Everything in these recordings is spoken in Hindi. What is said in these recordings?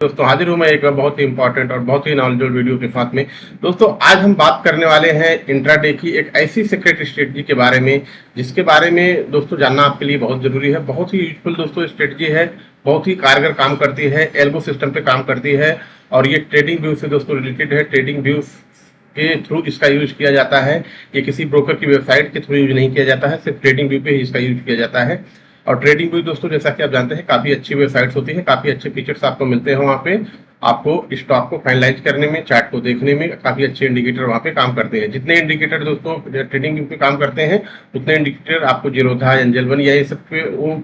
दोस्तों हाजिर हूं मैं एक बहुत ही इंपॉर्टेंट और बहुत ही नॉलेजेबल वीडियो के साथ में। दोस्तों आज हम बात करने वाले हैं इंट्राडे की एक ऐसी सीक्रेट स्ट्रेटजी के बारे में जिसके बारे में दोस्तों जानना आपके लिए बहुत जरूरी है। बहुत ही यूजफुल दोस्तों स्ट्रेटजी है, बहुत ही कारगर काम करती है, एल्गो सिस्टम पे काम करती है और ये ट्रेडिंग व्यू से दोस्तों रिलेटेड है। ट्रेडिंग व्यू के थ्रू इसका यूज किया जाता है, ये किसी ब्रोकर की वेबसाइट के थ्रू यूज नहीं किया जाता है, सिर्फ ट्रेडिंग व्यू पे ही इसका यूज किया जाता है। और ट्रेडिंग व्यू दोस्तों जैसा कि आप जानते हैं काफी अच्छी वेबसाइट्स होती है, काफी अच्छे फीचर्स आपको मिलते हैं वहाँ पे। आपको स्टॉक को फाइनलाइज करने में, चार्ट को देखने में काफी अच्छे इंडिकेटर वहाँ पे काम करते हैं। जितने इंडिकेटर दोस्तों ट्रेडिंग व्यू पे काम करते हैं उतने इंडिकेटर आपको जीरोधा, एंजल वन या ये सब पे वो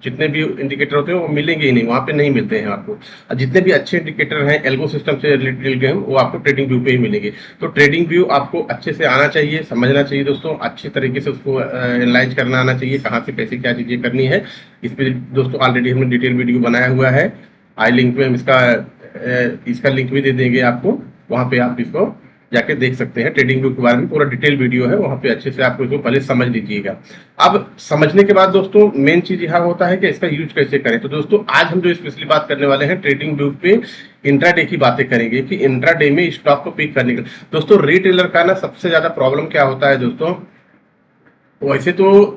जितने भी इंडिकेटर होते हैं वो मिलेंगे ही नहीं, वहाँ पे नहीं मिलते हैं आपको। और जितने भी अच्छे इंडिकेटर हैं एल्गो सिस्टम से रिलेटेड वो आपको ट्रेडिंग व्यू पे ही मिलेंगे। तो ट्रेडिंग व्यू आपको अच्छे से आना चाहिए, समझना चाहिए दोस्तों, अच्छे तरीके से उसको एनालाइज करना आना चाहिए, कहाँ से कैसे क्या चीजें करनी है। इस पे दोस्तों ऑलरेडी हमने डिटेल वीडियो बनाया हुआ है। आई लिंक में हम इसका लिंक भी दे देंगे आपको, वहाँ पे आप इसको जाके देख सकते हैं। ट्रेडिंग व्यू के बारे में पूरा डिटेल वीडियो है, वहाँ पे अच्छे से आपको इसको पहले समझ लीजिएगा। अब समझने के बाद दोस्तों मेन चीज यहाँ होता है कि इसका यूज कैसे करें। तो दोस्तों आज हम जो स्पेशली बात करने वाले हैं ट्रेडिंग व्यू पे इंट्राडे की बातें करेंगे कि इंट्राडे में स्टॉक को पिक करने के दोस्तों रिटेलर का ना सबसे ज्यादा प्रॉब्लम क्या होता है दोस्तों। वैसे तो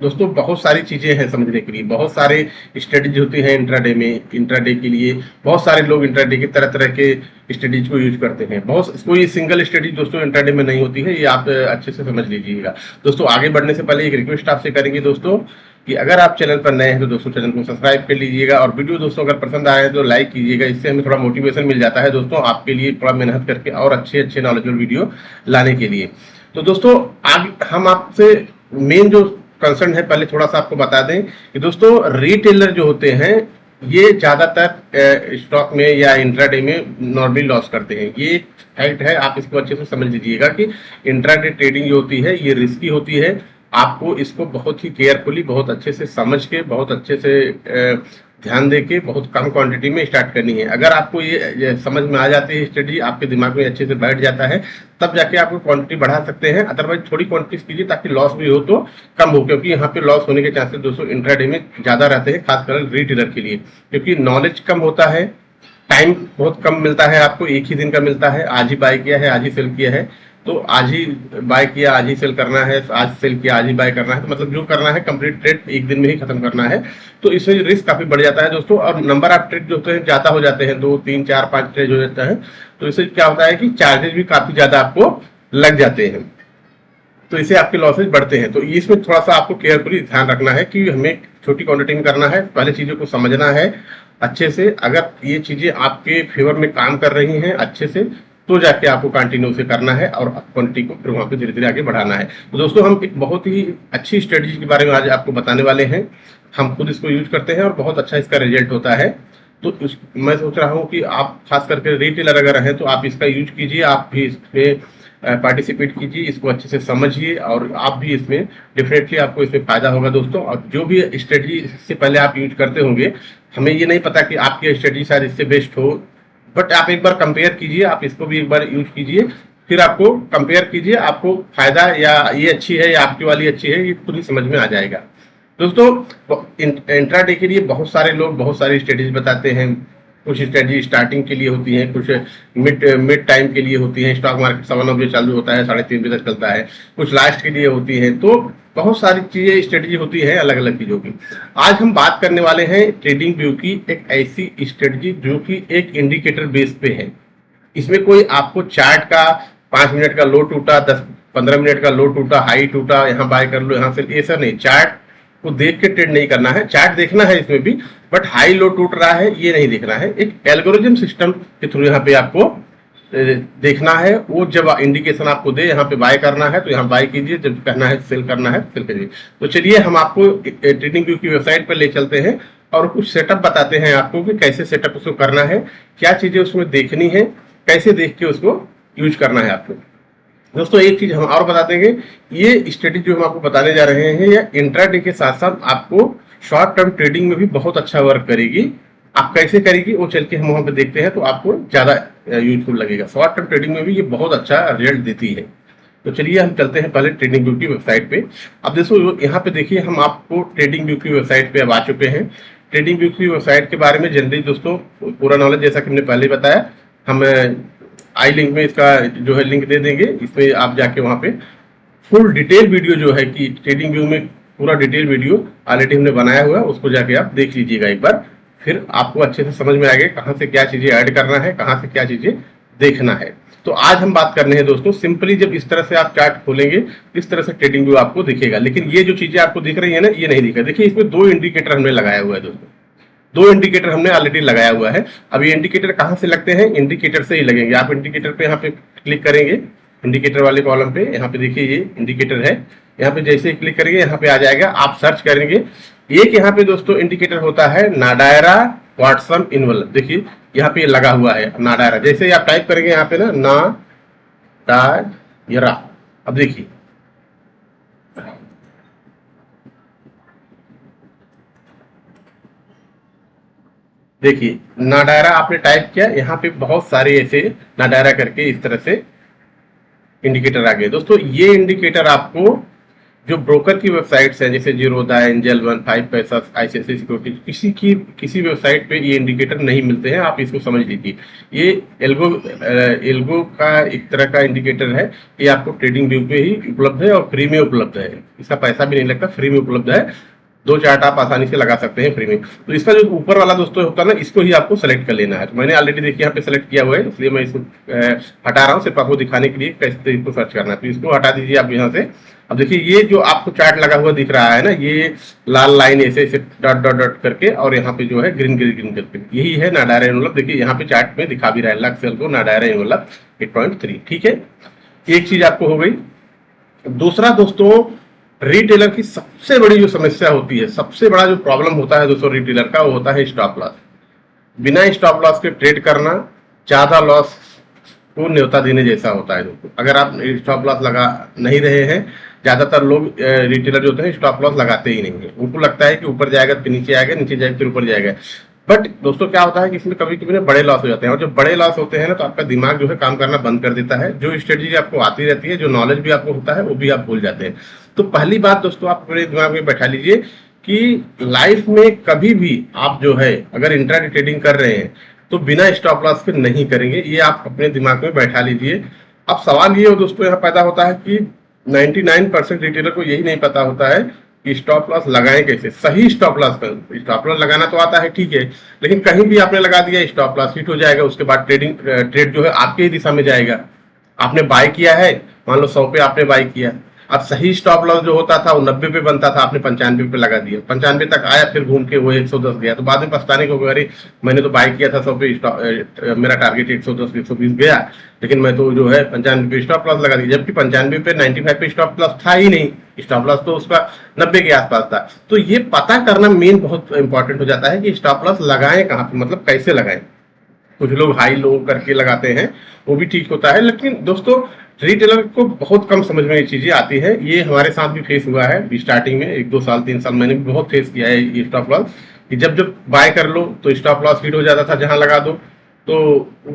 दोस्तों बहुत सारी चीजें हैं समझने के लिए, बहुत सारे स्ट्रेटेजी होती हैं इंट्राडे में। इंट्राडे के लिए बहुत सारे लोग इंट्राडे के तरह तरह के स्ट्रेटेजी को यूज करते हैं। बहुत कोई सिंगल स्ट्रेटेजी दोस्तों इंट्राडे में नहीं होती है, ये आप अच्छे से समझ लीजिएगा। दोस्तों आगे बढ़ने से पहले एक रिक्वेस्ट आपसे करेंगे दोस्तों कि अगर आप चैनल पर नए हैं तो दोस्तों चैनल को सब्सक्राइब कर लीजिएगा और वीडियो दोस्तों अगर पसंद आए तो लाइक कीजिएगा। इससे हमें थोड़ा मोटिवेशन मिल जाता है दोस्तों आपके लिए थोड़ा मेहनत करके और अच्छे अच्छे नॉलेजेबल वीडियो लाने के लिए। तो दोस्तों आगे हम आपसे मेन जो कंसर्न है पहले थोड़ा सा आपको बता दें कि दोस्तों रिटेलर जो होते हैं ये ज्यादातर स्टॉक में या इंट्राडे में नॉर्मली लॉस करते हैं। ये फैक्ट है, आप इसको अच्छे से समझ लीजिएगा कि इंट्राडे ट्रेडिंग जो होती है ये रिस्की होती है। आपको इसको बहुत ही केयरफुली, बहुत अच्छे से समझ के, बहुत अच्छे से ध्यान दे के बहुत कम क्वांटिटी में स्टार्ट करनी है। अगर आपको ये समझ में आ जाती है स्ट्रेटजी, आपके दिमाग में अच्छे से बैठ जाता है, तब जाके आप क्वांटिटी बढ़ा सकते हैं। अदरवाइज थोड़ी क्वांटिटी कीजिए ताकि लॉस भी हो तो कम हो, क्योंकि यहाँ पे लॉस होने के चांसेस दोस्तों इंट्राडे में ज्यादा रहते हैं, खासकर रिटेलर के लिए, क्योंकि नॉलेज कम होता है, टाइम बहुत कम मिलता है आपको, एक ही दिन का मिलता है। आज ही बाय किया है, आज ही सेल किया है, तो आज ही बाय किया आज ही सेल करना है, आज सेल किया आज ही बाय करना है, तो मतलब जो करना है कंप्लीट ट्रेड एक दिन में ही खत्म करना है। तो इसमें रिस्क काफी बढ़ जाता है दोस्तों और नंबर ऑफ ट्रेड जो होते हैं ज्यादा हो जाते हैं, 2 3 4 5 ट्रेड हो जाता है। तो इससे क्या होता है कि चार्जेस भी काफी ज्यादा आपको लग जाते हैं, तो इससे आपके लॉसेज बढ़ते हैं। तो इसमें थोड़ा सा आपको केयरफुली ध्यान रखना है कि हमें छोटी क्वांटिटी में करना है, पहले चीजों को समझना है अच्छे से। अगर ये चीजें आपके फेवर में काम कर रही हैं अच्छे से तो जाके आपको कंटिन्यू से करना है और क्वांटिटी को फिर वहां पे धीरे धीरे आगे बढ़ाना है। तो दोस्तों हम एक बहुत ही अच्छी स्ट्रेटजी के बारे में आज आपको बताने वाले हैं। हम खुद इसको यूज करते हैं और बहुत अच्छा इसका रिजल्ट होता है। तो मैं सोच रहा हूँ कि आप खास करके रिटेलर अगर हैं तो आप इसका यूज कीजिए, आप भी इसमें पार्टिसिपेट कीजिए, इसको अच्छे से समझिए और आप भी इसमें डेफिनेटली आपको इसमें फायदा होगा दोस्तों। और जो भी स्ट्रेटजी इससे पहले आप यूज करते होंगे, हमें ये नहीं पता कि आपकी स्ट्रेटजी शायद इससे बेस्ट हो, बट आप एक बार कंपेयर कीजिए, आप इसको भी एक बार यूज कीजिए, फिर आपको कंपेयर कीजिए, आपको फायदा या ये अच्छी है या आपकी वाली अच्छी है ये पूरी समझ में आ जाएगा। दोस्तों इंट्राडे के लिए बहुत सारे लोग बहुत सारी स्ट्रेटेजी बताते हैं। कुछ स्ट्रेटजी स्टार्टिंग के लिए होती है, कुछ मिड टाइम के लिए होती है, स्टॉक मार्केट 9 बजे चालू होता है, 3:30 बजे तक चलता है, कुछ लास्ट के लिए होती है। तो बहुत सारी चीजें स्ट्रेटजी होती है अलग अलग चीजों की। आज हम बात करने वाले हैं ट्रेडिंग व्यू की एक ऐसी स्ट्रेटजी जो कि एक इंडिकेटर बेस पे है। इसमें कोई आपको चार्ट का 5 मिनट का लो टूटा, 10-15 मिनट का लो टूटा, हाई टूटा, यहाँ बाय कर लो, यहाँ से ऐसा नहीं, चार्ट को देख के ट्रेड नहीं करना है। चार्ट देखना है इसमें भी, बट हाई लो टूट रहा है ये नहीं देखना है। एक एल्गोरिथम सिस्टम के थ्रू यहाँ पे आपको देखना है। वो जब इंडिकेशन आपको दे यहाँ पे बाय करना है तो यहाँ बाय कीजिए, जब कहना है सेल करना है सेल करिए। तो चलिए हम आपको ट्रेडिंग व्यू की वेबसाइट पर ले चलते हैं और कुछ सेटअप बताते हैं आपको कि कैसे सेटअप उसको करना है, क्या चीजें उसमें देखनी है, कैसे देख के उसको यूज करना है आपको। दोस्तों एक चीज हम और बता देंगे, ये स्ट्रेटेजी जो हम आपको बताने जा रहे हैं या इंट्राडे के साथ साथ आपको शॉर्ट टर्म ट्रेडिंग में भी बहुत अच्छा वर्क करेगी। आप कैसे करेगी वो चल के हम वहां पे देखते हैं तो आपको ज्यादा यूजफुल लगेगा। शॉर्ट टर्म ट्रेडिंग में भी ये बहुत अच्छा रिजल्ट देती है। तो चलिए हम चलते हैं पहले ट्रेडिंग व्यू की वेबसाइट पे। अब दोस्तों यहाँ पे देखिए हम आपको ट्रेडिंग व्यू की वेबसाइट पे अब आ चुके हैं। ट्रेडिंग व्यू की वेबसाइट के बारे में जनरली दोस्तों पूरा नॉलेज जैसा कि हमने पहले ही बताया, हम आई लिंक में इसका जो है लिंक दे देंगे, इसमें आप जाके वहाँ पे फुल डिटेल वीडियो जो है कि ट्रेडिंग व्यू में पूरा डिटेल वीडियो ऑलरेडी हमने बनाया हुआ है, उसको जाके आप देख लीजिएगा एक बार, फिर आपको अच्छे से समझ में आएगा कहाँ से क्या चीजें ऐड करना है, कहाँ से क्या चीजें देखना है। तो आज हम बात करने हैं दोस्तों, सिंपली जब इस तरह से आप चार्ट खोलेंगे इस तरह से ट्रेडिंग व्यू आपको दिखेगा, लेकिन ये जो चीजें आपको दिख रही है ना, ये नहीं दिखा। देखिए इसमें 2 इंडिकेटर हमने लगाया हुआ है दोस्तों, 2 इंडिकेटर हमने ऑलरेडी लगाया हुआ है। अब ये इंडिकेटर कहाँ से लगते हैं, इंडिकेटर से ही लगेंगे। आप इंडिकेटर पे यहाँ पे क्लिक करेंगे, इंडिकेटर वाले कॉलम पे, यहाँ पे देखिए ये इंडिकेटर है, यहाँ पे जैसे क्लिक करेंगे यहाँ पे आ जाएगा, आप सर्च करेंगे। एक यहाँ पे दोस्तों इंडिकेटर होता है नाडायरा वाटसन इन्वॉल्व, देखिए यहाँ पे लगा हुआ है नाडायरा, जैसे ही आप टाइप करेंगे यहाँ पे ना नाडायरा, अब देखिए देखिए नाडायरा आपने टाइप किया, यहाँ पे बहुत सारे ऐसे नाडायरा करके इस तरह से इंडिकेटर आ गए। दोस्तों ये इंडिकेटर आपको जो ब्रोकर की वेबसाइट्स हैं जैसे जीरोधा, एंजल वन, 5 पैसा, आईसीआईसीआई सिक्योरिटी, किसी वेबसाइट पे ये इंडिकेटर नहीं मिलते हैं, आप इसको समझ लीजिए। ये एल्गो का एक तरह का इंडिकेटर है, ये आपको ट्रेडिंग व्यू पे ही उपलब्ध है और फ्री में उपलब्ध है, इसका पैसा भी नहीं लगता, फ्री में उपलब्ध है। 2 चार्ट आप आसानी से लगा सकते हैं फ्री में। तो इसका जो ऊपर वाला दोस्तों होता है ना, इसको ही आपको सेलेक्ट कर लेना है। तो मैंने ऑलरेडी देखिए यहाँ पे सेलेक्ट किया हुआ है, इसलिए मैं इसको हटा रहा हूँ सिर्फ आपको दिखाने के लिए कैसे इसको सर्च करना है। तो इसको हटा दीजिए आप यहाँ से। अब देखिए ये जो आपको चार्ट लगा हुआ दिख रहा है ना, ये लाल लाइन ऐसे ऐसे डॉट डॉट डॉट करके और यहाँ पे जो है ग्रीन ग्रीन ग्रीन करके, यही है नाडायरा इन्वॉल्व। देखिए यहाँ पे चार्ट में दिखा भी रहा है लक्स एल्गो नाडायरा इन्वॉल्व 8.3, ठीक है। एक चीज आपको हो गई। दूसरा दोस्तों, रिटेलर की सबसे बड़ी जो समस्या होती है, सबसे बड़ा जो प्रॉब्लम होता है दोस्तों रिटेलर का, वो होता है स्टॉप लॉस। बिना स्टॉप लॉस के ट्रेड करना ज्यादा लॉस को न्योता देने जैसा होता है दोस्तों। अगर आप स्टॉप लॉस लगा नहीं रहे हैं, ज्यादातर लोग रिटेलर जो होते हैं स्टॉप लॉस लगाते ही नहीं है, उनको लगता है कि ऊपर जाएगा फिर नीचे आएगा, नीचे जाएगा फिर ऊपर जाएगा। बट दोस्तों क्या होता है कि इसमें कभी कभी ना बड़े लॉस हो जाते हैं, और जब बड़े लॉस होते हैं ना तो आपका दिमाग जो है काम करना बंद कर देता है। जो स्ट्रेटजी आपको आती रहती है, जो नॉलेज भी आपको होता है, वो भी आप भूल जाते हैं। तो पहली बात दोस्तों आप अपने दिमाग में बैठा लीजिए कि लाइफ में कभी भी आप जो है अगर इंट्राडे ट्रेडिंग कर रहे हैं तो बिना स्टॉप लॉस के नहीं करेंगे, ये आप अपने दिमाग में बैठा लीजिए। अब सवाल ये दोस्तों यहाँ पैदा होता है कि 99% रिटेलर को यही नहीं पता होता है कि स्टॉप लॉस लगाएं कैसे, सही स्टॉप लॉस पर। स्टॉप लॉस लगाना तो आता है ठीक है, लेकिन कहीं भी आपने लगा दिया स्टॉप लॉस हिट हो जाएगा, उसके बाद ट्रेड जो है आपके ही दिशा में जाएगा। आपने बाय किया है, मान लो 100 पे आपने बाय किया, अब सही स्टॉप लॉस जो होता था वो 90 पे बनता था, आपने 95 पे लगा दिया, 95 तक आया, फिर घूम के वो 110 गया, तो बाद में पछताने को, अरे मैंने तो बाय किया था 100 पे, मेरा टारगेट 110 120 गया, लेकिन मैं तो जो है 95 पे स्टॉप लॉस लगा दिया, जबकि 95 पे 95 पे स्टॉप लॉस था ही नहीं, स्टॉप लॉस तो उसका 90 के आसपास था। तो ये पता करना मेन बहुत इंपॉर्टेंट हो जाता है कि स्टॉप लॉस लगाएं कहाँ पे, मतलब कैसे लगाएं। कुछ लोग हाई लो करके लगाते हैं, वो भी ठीक होता है, लेकिन दोस्तों रिटेलर को बहुत कम समझ में ये चीजें आती है। ये हमारे साथ भी फेस हुआ है स्टार्टिंग में, 1-2 साल 3 साल मैंने भी बहुत फेस किया है ये स्टॉप लॉस, कि जब बाय कर लो तो स्टॉप लॉस हिट हो जाता था, जहां लगा दो तो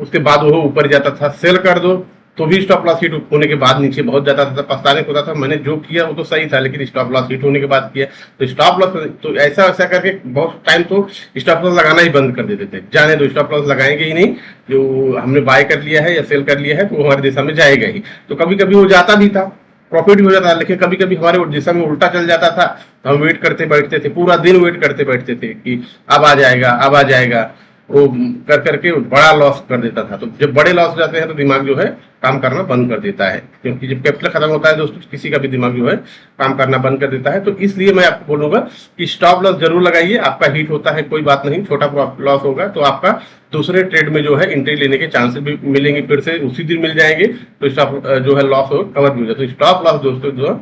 उसके बाद वो ऊपर जाता था, सेल कर दो तो भी स्टॉप लॉस हिट होने के बाद नीचे बहुत जाता था, पछताने को होता था मैंने जो किया वो तो सही था, लेकिन स्टॉप लॉस हिट होने के बाद किया। तो स्टॉप लॉस तो ऐसा करके बहुत टाइम तो स्टॉप लॉस लगाना ही बंद कर देते थे, जाने दो स्टॉप लॉस लगाएंगे ही नहीं, जो हमने बाय कर लिया है या सेल कर लिया है तो वो हमारी दिशा में जाएगा ही। तो कभी कभी वो जाता भी था, प्रॉफिट भी हो जाता था, लेकिन कभी कभी हमारे दिशा में उल्टा चल जाता था, तो हम वेट करते बैठते थे, पूरा दिन वेट करते बैठते थे कि अब आ जाएगा अब आ जाएगा, वो कर करके बड़ा लॉस कर देता था। तो जब बड़े लॉस हो जाते हैं तो दिमाग जो है काम करना बंद कर देता है, क्योंकि जब कैपिटल खत्म होता है दोस्तों किसी का भी दिमाग जो है काम करना बंद कर देता है। तो इसलिए मैं आपको बोलूंगा कि स्टॉप लॉस जरूर लगाइए। आपका हिट होता है कोई बात नहीं, छोटा लॉस होगा तो आपका दूसरे ट्रेड में जो है एंट्री लेने के चांसेस भी मिलेंगे, फिर से उसी दिन मिल जाएंगे, तो स्टॉप जो है लॉस हो कवर भी हो जाए। तो स्टॉप लॉस दोस्तों जो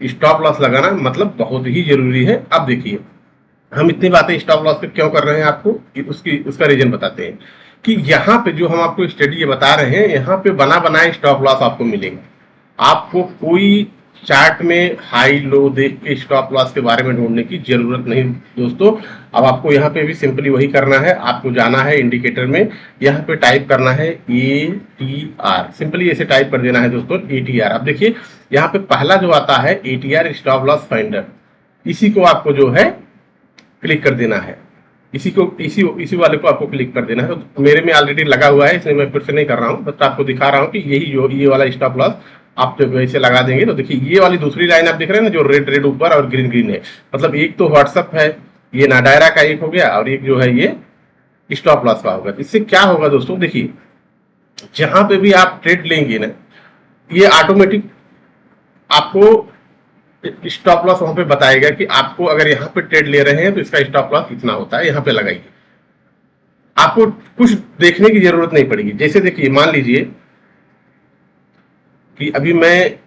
स्टॉप लॉस लगाना मतलब बहुत ही जरूरी है। अब देखिए हम इतनी बातें स्टॉप लॉस पे क्यों कर रहे हैं, आपको उसका रीजन बताते हैं कि यहाँ पे जो हम आपको स्टडी ये बता रहे हैं, यहाँ पे बना बनाए स्टॉप लॉस आपको मिलेंगे। आपको कोई चार्ट में हाई लो देख के स्टॉप लॉस के बारे में ढूंढने की जरूरत नहीं दोस्तों। अब आपको यहाँ पे भी सिंपली वही करना है, आपको जाना है इंडिकेटर में, यहाँ पे टाइप करना है ATR, सिंपली ऐसे टाइप कर देना है दोस्तों ATR। अब देखिए यहाँ पे पहला जो आता है ATR स्टॉप लॉस फाइंडर, इसी को आपको जो है क्लिक कर देना है, इसी वाले को आपको क्लिक कर देना है। तो मेरे में ऑलरेडी लगा हुआ है, इसलिए मैं फिर से नहीं कर रहा हूँ, बस आपको दिखा रहा हूँ कि यही जो ये वाला स्टॉप लॉस आप जब ऐसे लगा देंगे तो देखिए ये वाली दूसरी लाइन आप देख रहे हैं ना, जो रेड रेड ऊपर और ग्रीन ग्रीन है, मतलब एक तो व्हाट्सअप है, ये नाडायरा का एक हो गया, और एक जो है ये स्टॉप लॉस का होगा। इससे क्या होगा दोस्तों, देखिए जहां पे भी आप ट्रेड लेंगे ना, ये ऑटोमेटिक आपको स्टॉप लॉस वहां पे बताएगा कि आपको अगर यहाँ पे ट्रेड ले रहे हैं तो इसका स्टॉप लॉस इतना होता है, यहाँ पे लगाइए। आपको कुछ देखने की जरूरत नहीं पड़ेगी। जैसे देखिए मान लीजिए कि अभी मैं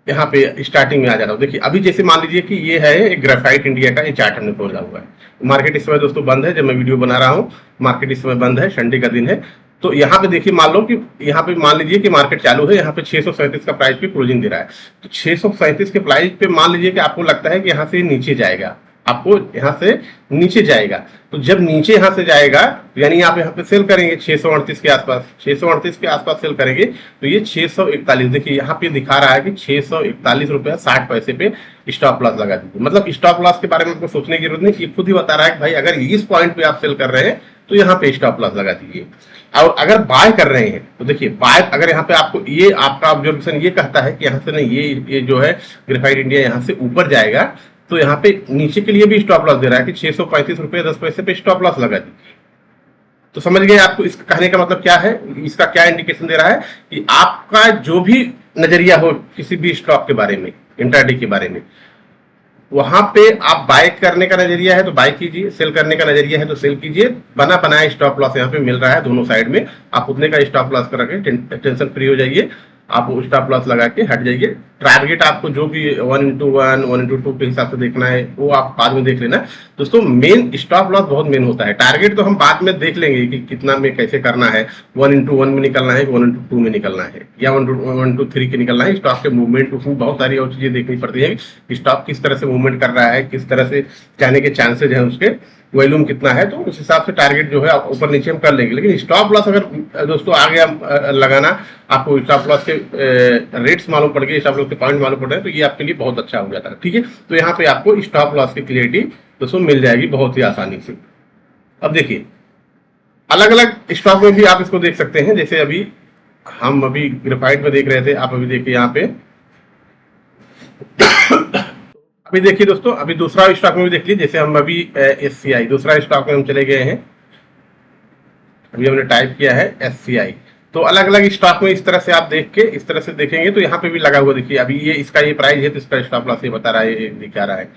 यहाँ पे स्टार्टिंग में आ जा रहा हूँ। देखिए अभी जैसे मान लीजिए कि ये है एक ग्रेफाइट इंडिया का, ये चार्ट हमने खोला हुआ है। मार्केट इस समय दोस्तों बंद है, जब मैं वीडियो बना रहा हूँ मार्केट इस समय बंद है, संडे का दिन है। तो यहाँ पे देखिए मान लो कि यहाँ पे मान लीजिए कि मार्केट चालू है, यहाँ पे 637 का प्राइस पे क्लोजिंग दे रहा है। तो 637 के प्राइस पे मान लीजिए कि आपको लगता है कि यहाँ से नीचे जाएगा, आपको यहाँ से नीचे जाएगा। तो जब नीचे यहाँ से जाएगा यानी आप यहाँ पे सेल करेंगे 638 के आसपास, 638 के आसपास सेल करेंगे। तो ये 641, देखिए यहाँ पे दिखा रहा है कि 641 रुपया 60 पैसे पे स्टॉप लॉस लगा दीजिए। मतलब स्टॉप लॉस के बारे में आपको सोचने की जरूरत नहीं, ये खुद ही बता रहा है कि भाई अगर इस पॉइंट पे आप सेल कर रहे हैं तो यहाँ पे स्टॉप लॉस लगा दीजिए। और अगर बाय कर रहे हैं तो देखिए बाय, अगर यहाँ पे आपको ये आपका ऑब्जर्वेशन ये कहता है कि यहाँ से नहीं, ये जो है ग्रेफाइट इंडिया यहाँ से ऊपर जाएगा, तो यहाँ पे नीचे के लिए भी स्टॉप लॉस दे रहा है कि 635 रुपये 10 पैसे पे स्टॉप लॉस लगा दीजिए। तो समझ गए आपको इसका कहने का मतलब क्या है, इसका क्या इंडिकेशन दे रहा है कि आपका जो भी नजरिया हो किसी भी स्टॉक के बारे में, इंट्राडे के बारे में, वहां पे आप बाय करने का नजरिया है तो बाय कीजिए, सेल करने का नजरिया है तो सेल कीजिए। बना बनाया स्टॉप लॉस यहाँ पे मिल रहा है दोनों साइड में, आप उतने का स्टॉप लॉस कर रखें, टेंशन फ्री हो जाइए, आप स्टॉप लॉस लगा के हट जाइए। टारगेट आपको जो भी 1:1 1:2 के हिसाब से देखना है वो आप बाद में देख लेना। दोस्तों मेन स्टॉप लॉस बहुत मेन होता है, टारगेट तो हम बाद में देख लेंगे कि कितना में कैसे करना है, 1:1 में निकलना है, 1:2 में निकलना है, या 1:3 के निकलना है। स्टॉक के मूवमेंट उसमें बहुत सारी और चीजें देखनी पड़ती है कि स्टॉक किस तरह से मूवमेंट कर रहा है, किस तरह से जाने के चांसेज है, उसके वॉल्यूम कितना है, तो उस हिसाब से टारगेट जो है ऊपर नीचे हम कर लेंगे। लेकिन स्टॉप लॉस अगर दोस्तों आ गया लगाना, आपको स्टॉप लॉस के रेट्स मालूम पड़ गए, स्टॉप लॉस के पॉइंट मालूम पड़ रहे हैं, तो ये आपके लिए बहुत अच्छा हो जाता है। ठीक है, तो यहाँ पे आपको स्टॉप लॉस की क्लियरिटी दोस्तों मिल जाएगी बहुत ही आसानी से। अब देखिए अलग अलग स्टॉक में भी आप इसको देख सकते हैं। जैसे अभी हम अभी ग्रेफाइट में देख रहे थे, आप अभी देखिए यहाँ पे अभी देखिए दोस्तों, अभी दूसरा स्टॉक में भी देख लीजिए। जैसे हम अभी SCI दूसरा स्टॉक में हम चले गए हैं, अभी हमने टाइप किया है SCI। तो अलग अलग स्टॉक में इस तरह से आप देख के इस तरह से देखेंगे तो यहाँ पे भी लगा हुआ देखिए, अभी ये इसका ये प्राइस है तो इसका स्टॉप लॉस ये बता रहा है, ये दिखा रहा है।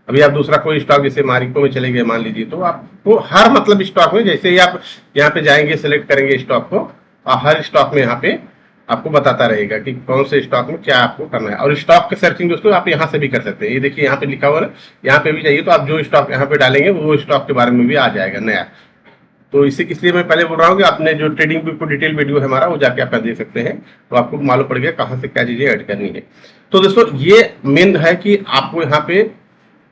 अभी आप दूसरा कोई स्टॉक जैसे मारिको में चले गए मान लीजिए, तो आपको हर मतलब स्टॉक में जैसे ही आप यहाँ पे जाएंगे सिलेक्ट करेंगे स्टॉक को, हर स्टॉक में यहाँ पे आपको बताता रहेगा कि कौन से स्टॉक में क्या आपको करना है। और स्टॉक के सर्चिंग दोस्तों आप यहाँ से भी कर सकते हैं। ये देखिए यहाँ पे लिखा हुआ है, यहाँ पे भी जाइए तो आप जो स्टॉक यहाँ पे डालेंगे वो स्टॉक के बारे में भी आ जाएगा नया। तो इसलिए मैं पहले बोल रहा हूँ कि आपने जो ट्रेडिंग व्यू डिटेल वीडियो है हमारा वो जाके आप देख सकते हैं, तो आपको मालूम पड़ गया कहाँ से क्या चीजें ऐड करनी है। तो दोस्तों ये मेन है कि आपको यहाँ पे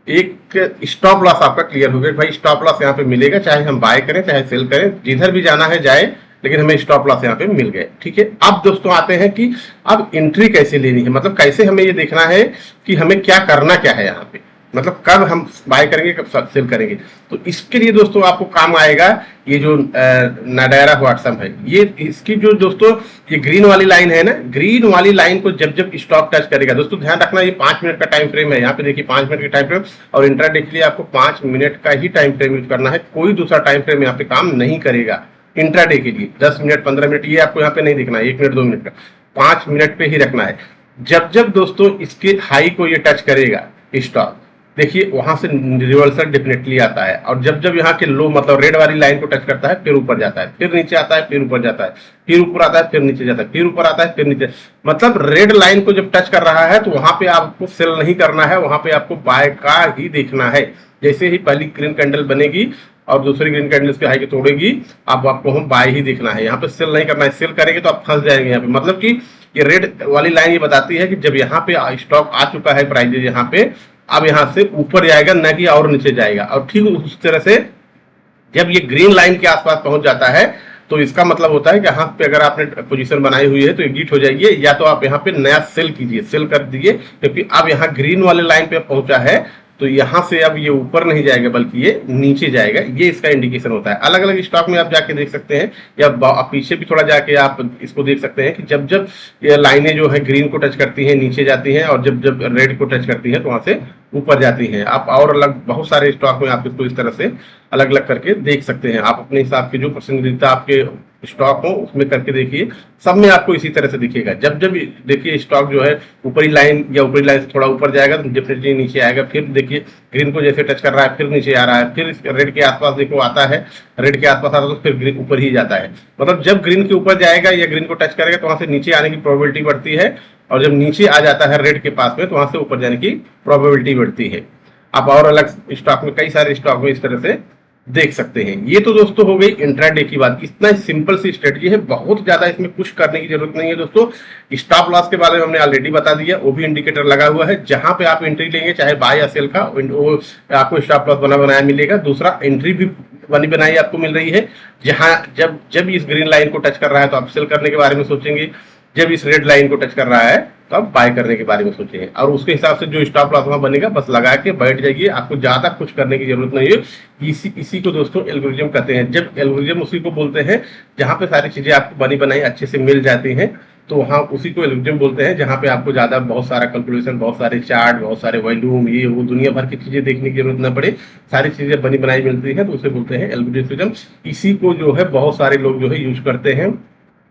एक स्टॉप लॉस आपका क्लियर हो गया, भाई स्टॉप लॉस यहाँ पे मिलेगा, चाहे हम बाय करें चाहे सेल करें, जिधर भी जाना है जाए, लेकिन हमें स्टॉप लॉस यहाँ पे मिल गए। ठीक है, अब दोस्तों आते हैं कि अब एंट्री कैसे लेनी है, मतलब कैसे हमें ये देखना है कि हमें क्या करना क्या है यहाँ पे, मतलब कब हम बाय करेंगे कब सेल करेंगे। तो इसके लिए दोस्तों आपको काम आएगा ये जो नाडायरा व्हाट्सएप है, ये इसकी जो दोस्तों ये ग्रीन वाली लाइन है ना, ग्रीन वाली लाइन को जब जब स्टॉक टच करेगा, दोस्तों ध्यान रखना ये 5 मिनट का टाइम फ्रेम है। यहाँ पे देखिए 5 मिनट का टाइम फ्रेम, और इंट्राडे के लिए आपको 5 मिनट का ही टाइम फ्रेम यूज करना है, कोई दूसरा टाइम फ्रेम यहाँ पे काम नहीं करेगा। इंट्राडे के लिए 10 मिनट 15 मिनट ये आपको यहाँ पे नहीं दिखना है, 1 मिनट 2 मिनट का, 5 मिनट पे ही रखना है। जब जब दोस्तों इसके हाई को ये टच करेगा स्टॉक, देखिए वहां से रिवर्सल डेफिनेटली आता है, और जब जब यहाँ के लो मतलब रेड वाली लाइन को टच करता है फिर ऊपर जाता है, फिर नीचे आता है, फिर ऊपर जाता है, फिर ऊपर आता है, फिर नीचे जाता है, फिर ऊपर आता है, फिर नीचे, मतलब रेड लाइन को जब टच कर रहा है तो वहां पे आपको सेल नहीं करना है, वहां पे आपको बाय का ही देखना है। जैसे ही पहली ग्रीन कैंडल बनेगी और दूसरी ग्रीन कैंडल के हाई के तोड़ेगी, आपको हम बाय ही देखना है, यहाँ पे सेल नहीं करना है। सेल करेंगे तो आप फंस जाएंगे यहाँ पे, मतलब कि ये रेड वाली लाइन ये बताती है कि जब यहाँ पे स्टॉक आ चुका है प्राइस यहाँ पे, अब यहाँ से ऊपर जाएगा न कि और नीचे जाएगा। और ठीक उस तरह से जब ये ग्रीन लाइन के आसपास पहुंच जाता है तो इसका मतलब होता है कि यहाँ पे अगर आपने पोजीशन बनाई हुई है तो एग्जिट हो जाइए, या तो आप यहाँ पे नया सेल कीजिए, सेल कर दीजिए, क्योंकि अब यहाँ ग्रीन वाले लाइन पे पहुंचा है तो यहाँ से अब ये ऊपर नहीं जाएगा बल्कि ये नीचे जाएगा, ये इसका इंडिकेशन होता है। अलग अलग स्टॉक में आप जाके देख सकते हैं, या पीछे भी थोड़ा जाके आप इसको देख सकते हैं कि जब जब ये लाइनें जो है ग्रीन को टच करती हैं नीचे जाती हैं, और जब जब रेड को टच करती हैं तो वहां से ऊपर जाती हैं। आप और अलग बहुत सारे स्टॉक में आप इसको इस तरह से अलग अलग करके देख सकते हैं। आप अपने हिसाब के जो पसंदीदा आपके स्टॉक हो उसमें करके देखिए, सब में आपको इसी तरह से दिखेगा। जब जब देखिए स्टॉक जो है ऊपरी लाइन या ऊपरी लाइन से थोड़ा ऊपर जाएगा तो डेफिनेटली नीचे आएगा, फिर देखिए ग्रीन को जैसे टच कर रहा है फिर नीचे आ रहा है, फिर रेड के आसपास देखो आता है, रेड के आसपास आता है तो फिर ग्रीन ऊपर ही जाता है। मतलब जब ग्रीन के ऊपर जाएगा या ग्रीन को टच करेगा तो वहां से नीचे आने की प्रोबेबिलिटी बढ़ती है, और जब नीचे आ जाता है रेड के पास में तो वहां से ऊपर जाने की प्रोबेबिलिटी बढ़ती है। आप और अलग स्टॉक में, कई सारे स्टॉक में इस तरह से देख सकते हैं। ये तो दोस्तों हो गई इंट्राडे की बात। इतना सिंपल सी स्ट्रेटजी है, बहुत ज्यादा इसमें कुछ करने की जरूरत नहीं है दोस्तों। स्टॉप लॉस के बारे में हमने ऑलरेडी बता दिया, वो भी इंडिकेटर लगा हुआ है, जहां पे आप एंट्री लेंगे चाहे बाय या सेल का, वो आपको स्टॉप लॉस बना बनाया मिलेगा। दूसरा एंट्री भी बनी बनाई आपको मिल रही है, जहां जब जब इस ग्रीन लाइन को टच कर रहा है तो आप सेल करने के बारे में सोचेंगे, जब इस रेड लाइन को टच कर रहा है तो आप बाय करने के बारे में सोचेंगे, और उसके हिसाब से जो स्टॉप लॉस वहां बनेगा बस लगा के बैठ जाइए। आपको ज्यादा कुछ करने की जरूरत नहीं है। इसी को दोस्तों एल्गोरिथम कहते हैं। जब एल्गोरिथम उसी को बोलते हैं जहां पे सारी चीजें आपको बनी बनाई अच्छे से मिल जाती हैं, तो वहां उसी को एल्गोरिथम बोलते हैं, जहां पे आपको ज्यादा बहुत सारा कैलकुलेशन, बहुत सारे चार्ट, बहुत सारे वॉल्यूम, ये वो दुनिया भर की चीजें देखने की जरूरत न पड़े, सारी चीजें बनी बनाई मिलती है, तो उसे बोलते हैं एल्गोरिथम। इसी को जो है बहुत सारे लोग जो है यूज करते हैं।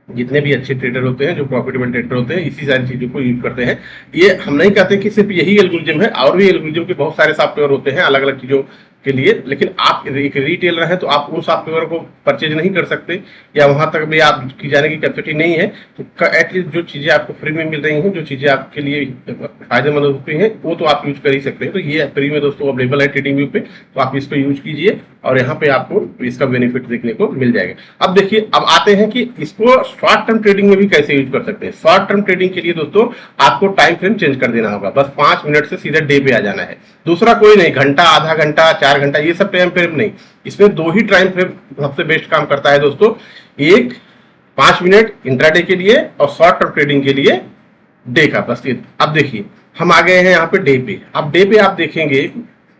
जितने भी अच्छे ट्रेडर होते हैं, जो प्रॉफिटेबल ट्रेडर होते हैं, इसी सारी चीजों को यूज करते हैं। ये हम नहीं कहते कि सिर्फ यही एल्गोरिथम है, और भी एल्गोरिथम के बहुत सारे सॉफ्टवेयर होते हैं अलग अलग चीजों के लिए, लेकिन आप एक रिटेलर है तो आप उन सॉफ्टवेयर को परचेज नहीं कर सकते, या वहां तक भी आपकी जाने की कैपेसिटी नहीं है। तो एटलीस्ट जो चीजें आपको फ्री में मिल रही हैं, जो चीजें आपके लिए फायदेमंद होती हैं, वो तो आप यूज कर ही सकते हैं। तो ये फ्री में दोस्तों अवेलेबल है ट्रेडिंग व्यू पे, तो आप इसको यूज कीजिए और यहाँ पे आपको इसका बेनिफिट देखने को मिल जाएगा। अब देखिए, अब आते हैं कि इसको शॉर्ट टर्म ट्रेडिंग में भी कैसे यूज कर सकते हैं। शॉर्ट टर्म ट्रेडिंग के लिए दोस्तों आपको टाइम फ्रेम चेंज कर देना होगा, बस 5 मिनट से सीधे डे पे आ जाना है। दूसरा कोई नहीं, घंटा, आधा घंटा, 4 घंटा, ये सब टाइम फ्रेम नहीं। इसमें 2 ही टाइम फ्रेम सबसे बेस्ट काम करता है दोस्तों। एक 5 मिनट इंट्राडे के लिए, और शॉर्ट टर्म ट्रेडिंग के लिए डे का, बस ये। अब देखिए हम आ गए हैं यहाँ पे डे पे। अब डे पे आप देखेंगे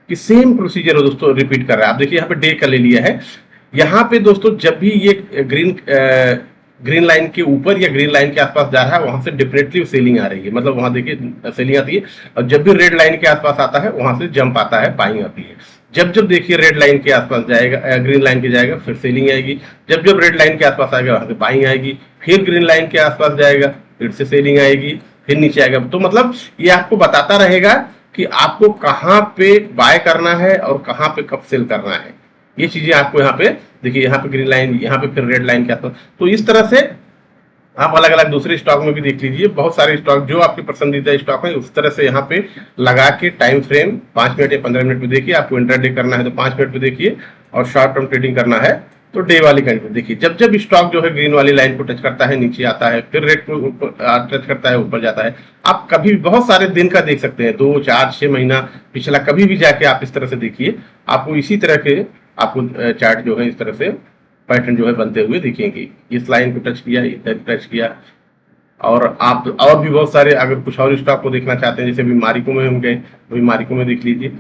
कि सेम प्रोसीजर है दोस्तों, रिपीट कर रहा है। आप देखिए यहाँ पे डे का ले लिया है। यहाँ पे दोस्तों जब भी ये ग्रीन लाइन के ऊपर या ग्रीन लाइन के आसपास जा रहा है, वहां से डेफिनेटली सेलिंग आ रही है, मतलब वहां देखिए सेलिंग आती है। और जब भी रेड लाइन के आसपास आता है वहां से जंप आता है, बाइंग आती है। जब जब देखिए रेड लाइन के आसपास जाएगा, ग्रीन लाइन के जाएगा, फिर सेलिंग आएगी। जब जब रेड लाइन के आसपास आएगा वहां से बाइंग आएगी, फिर ग्रीन लाइन के आसपास जाएगा, फिर से सेलिंग आएगी, फिर नीचे आएगा। तो मतलब ये आपको बताता रहेगा कि आपको कहाँ पे बाय करना है और कहाँ पे कब सेल करना है। ये चीजें आपको यहाँ पे देखिए, यहाँ पे ग्रीन लाइन, यहाँ पे फिर रेड लाइन के आसपास। तो इस तरह से आप अलग अलग दूसरे स्टॉक में भी देख लीजिए, बहुत सारे स्टॉक जो आपके पसंदीदा स्टॉक है उस तरह से यहाँ पे लगा के टाइम फ्रेम 5 मिनट या 15 मिनट में देखिए। आपको इंट्राडे करना है तो 5 मिनट में देखिए, और शॉर्ट टर्म ट्रेडिंग करना है तो डे वाली कंट्री देखिए। जब जब स्टॉक जो है ग्रीन वाली लाइन को टच करता है नीचे आता है, फिर रेड को टच करता है ऊपर जाता है। आप कभी बहुत सारे दिन का देख सकते हैं, 2, 4, 6 महीना पिछला, कभी भी जाके आप इस तरह से देखिए, आपको इसी तरह के आपको चार्ट जो है इस तरह से पैटर्न जो है बनते हुए दिखेंगे। इस लाइन को टच किया, इधर टच किया, और आप और भी बहुत सारे, अगर कुछ और स्टॉक को देखना चाहते हैं, जैसे अभी मारिको में हम गए, अभी मारिको में देख लीजिए,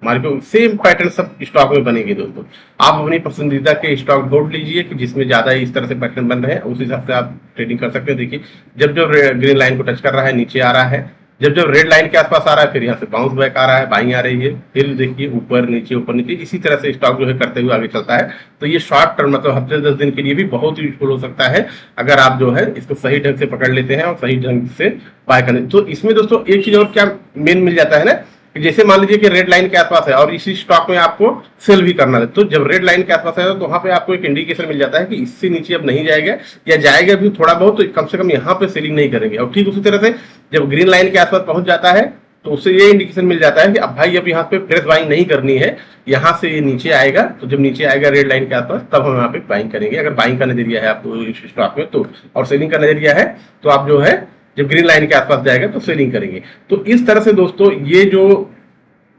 मारिको सेम पैटर्न सब स्टॉक में बनेंगे दोस्तों। आप अपनी पसंदीदा के स्टॉक ढूंढ लीजिए कि जिसमें ज्यादा इस तरह से पैटर्न बन रहे हैं, उस हिसाब से आप ट्रेडिंग कर सकते हैं। देखिए जब जब ग्रीन लाइन को टच कर रहा है नीचे आ रहा है, जब जब रेड लाइन के आसपास आ रहा है फिर यहाँ से बाउंस बैक आ रहा है, बाइंग आ रही है, फिर देखिए ऊपर नीचे, इसी तरह से स्टॉक जो है करते हुए आगे चलता है। तो ये शॉर्ट टर्म मतलब हफ्ते 10 दिन के लिए भी बहुत यूजफुल हो सकता है, अगर आप जो है इसको सही ढंग से पकड़ लेते हैं और सही ढंग से बाय करते। तो इसमें दोस्तों एक चीज और क्या मेन मिल जाता है ना, जैसे मान लीजिए कि रेड लाइन के आसपास है और इसी स्टॉक में आपको सेल भी करना है, तो जब रेड लाइन के आसपास है तो वहां पे आपको एक इंडिकेशन मिल जाता है कि इससे नीचे अब नहीं जाएगा, या जाएगा भी थोड़ा बहुत तो कम से कम यहाँ पे सेलिंग नहीं करेंगे। और ठीक उसी तरह से जब ग्रीन लाइन के आसपास पहुंच जाता है तो उससे ये इंडिकेशन मिल जाता है कि अब भाई अब यहाँ पे फ्रेश बाइंग नहीं करनी है, यहाँ से ये नीचे आएगा, तो जब नीचे आएगा रेड लाइन के आसपास तब हम यहाँ पे बाइंग करेंगे। अगर बाइंग का नजरिया है आपको इस स्टॉक में तो, और सेलिंग का नजरिया है तो आप जो है जब ग्रीन लाइन के आसपास जाएगा तो सेलिंग करेंगे। तो इस तरह से दोस्तों ये जो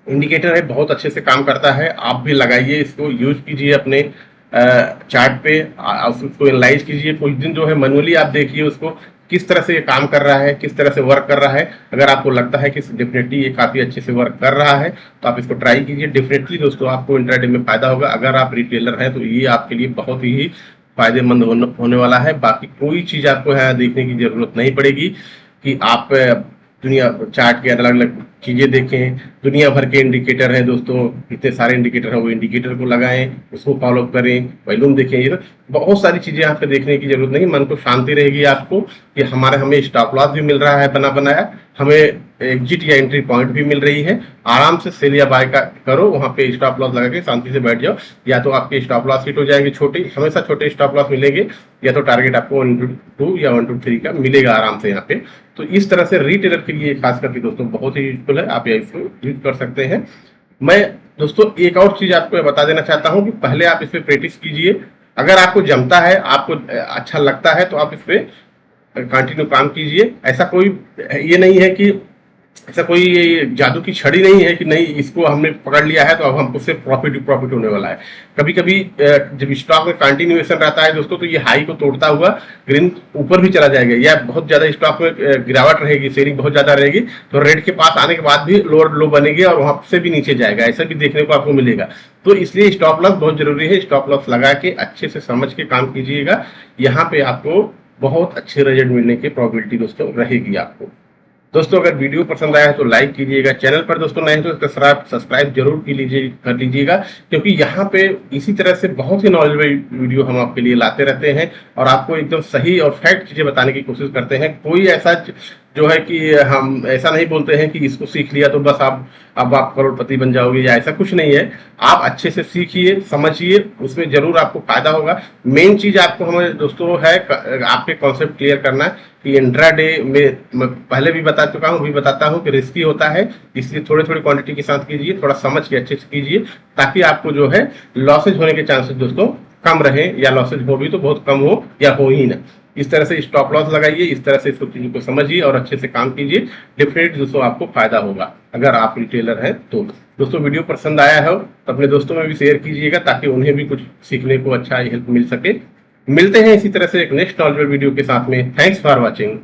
इंडिकेटर है बहुत अच्छे से काम करता है। आप भी लगाइए, इसको यूज कीजिए अपने चार्ट पे, उसको एनालाइज कीजिए। कुछ दिन जो है मैनुअली आप देखिए उसको किस तरह से ये काम कर रहा है, किस तरह से वर्क कर रहा है। अगर आपको लगता है कि डेफिनेटली ये काफी अच्छे से वर्क कर रहा है तो आप इसको ट्राई कीजिए। डेफिनेटली दोस्तों आपको इंट्राडे में फायदा होगा। अगर आप रिटेलर हैं तो ये आपके लिए बहुत ही फायदेमंद होने वाला है। बाकी कोई चीज आपको यहाँ देखने की जरूरत नहीं पड़ेगी कि आप दुनिया चार्ट के अलग अलग चीजें देखें। दुनिया भर के इंडिकेटर हैं दोस्तों, इतने सारे इंडिकेटर हैं, वो इंडिकेटर को लगाएं, उसको फॉलो करें, वॉल्यूम देखें। ये तो बहुत सारी चीजें आपको देखने की जरूरत नहीं। मन को शांति रहेगी आपको कि हमें स्टॉप लॉस भी मिल रहा है बना बनाया, हमें एग्जिट या एंट्री पॉइंट भी मिल रही है। आराम से सेल या बाय करो, वहां पे स्टॉप लॉस लगा के शांति से बैठ जाओ। या तो आपके स्टॉप लॉस हिट हो जाएंगे, छोटे हमेशा छोटे स्टॉप लॉस मिलेंगे, या तो टारगेट आपको 1-2 या 1-3 का मिलेगा आराम से यहाँ पे। तो इस तरह से रिटेलर के लिए खास करके दोस्तों बहुत ही यूजफुल है, आप इसको यूज कर सकते हैं। मैं दोस्तों एक और चीज आपको बता देना चाहता हूं कि पहले आप इस पे प्रैक्टिस कीजिए। अगर आपको जमता है, आपको अच्छा लगता है तो आप इस पे कंटिन्यू काम कीजिए। ऐसा कोई ये नहीं है कि ऐसा कोई जादू की छड़ी नहीं है कि नहीं इसको हमने पकड़ लिया है तो अब हमको सिर्फ प्रॉफिट होने वाला है। कभी कभी जब स्टॉक में कंटिन्यूएशन रहता है दोस्तों तो ये हाई को तोड़ता हुआ ग्रीन ऊपर भी चला जाएगा, या बहुत ज्यादा स्टॉक में गिरावट रहेगी, सेलिंग बहुत ज्यादा रहेगी तो रेड के पास आने के बाद भी लोअर लो बनेगी और वहां से भी नीचे जाएगा, ऐसा भी देखने को आपको मिलेगा। तो इसलिए स्टॉप लॉस बहुत जरूरी है। स्टॉप लॉस लगा के अच्छे से समझ के काम कीजिएगा, यहाँ पे आपको बहुत अच्छे रिजल्ट मिलने की प्रोबेबिलिटी दोस्तों रहेगी आपको। दोस्तों अगर वीडियो पसंद आया है तो लाइक कीजिएगा, चैनल पर दोस्तों नए हैं तो सब्सक्राइब जरूर कर लीजिएगा, क्योंकि यहाँ पे इसी तरह से बहुत ही नॉलेजेबल वीडियो हम आपके लिए लाते रहते हैं और आपको एकदम सही और फैक्ट चीजें बताने की कोशिश करते हैं। कोई ऐसा जो है कि हम ऐसा नहीं बोलते हैं कि इसको सीख लिया तो बस अब आप करोड़पति बन जाओगे, या ऐसा कुछ नहीं है। आप अच्छे से सीखिए, समझिए, उसमें जरूर आपको फायदा होगा। मेन चीज आपको हमें दोस्तों है आपके कॉन्सेप्ट क्लियर करना है कि इंट्राडे में मैं पहले भी बता चुका हूँ, अभी बताता हूँ कि रिस्की होता है, इसलिए थोड़ी थोड़ी क्वांटिटी के साथ कीजिए, थोड़ा समझ के अच्छे से कीजिए ताकि आपको जो है लॉसेज होने के चांसेस दोस्तों कम रहे, या लॉसेज हो भी तो बहुत कम हो या हो ही ना। इस तरह से स्टॉप लॉस लगाइए, इस तरह से इसको चीजों को समझिए और अच्छे से काम कीजिए। डेफिनेटली दोस्तों आपको फायदा होगा अगर आप रिटेलर हैं तो। दोस्तों वीडियो पसंद आया हो तो अपने दोस्तों में भी शेयर कीजिएगा ताकि उन्हें भी कुछ सीखने को अच्छा हेल्प मिल सके। मिलते हैं इसी तरह से एक नेक्स्ट नॉलेजेबल वीडियो के साथ में। Thanks for watching.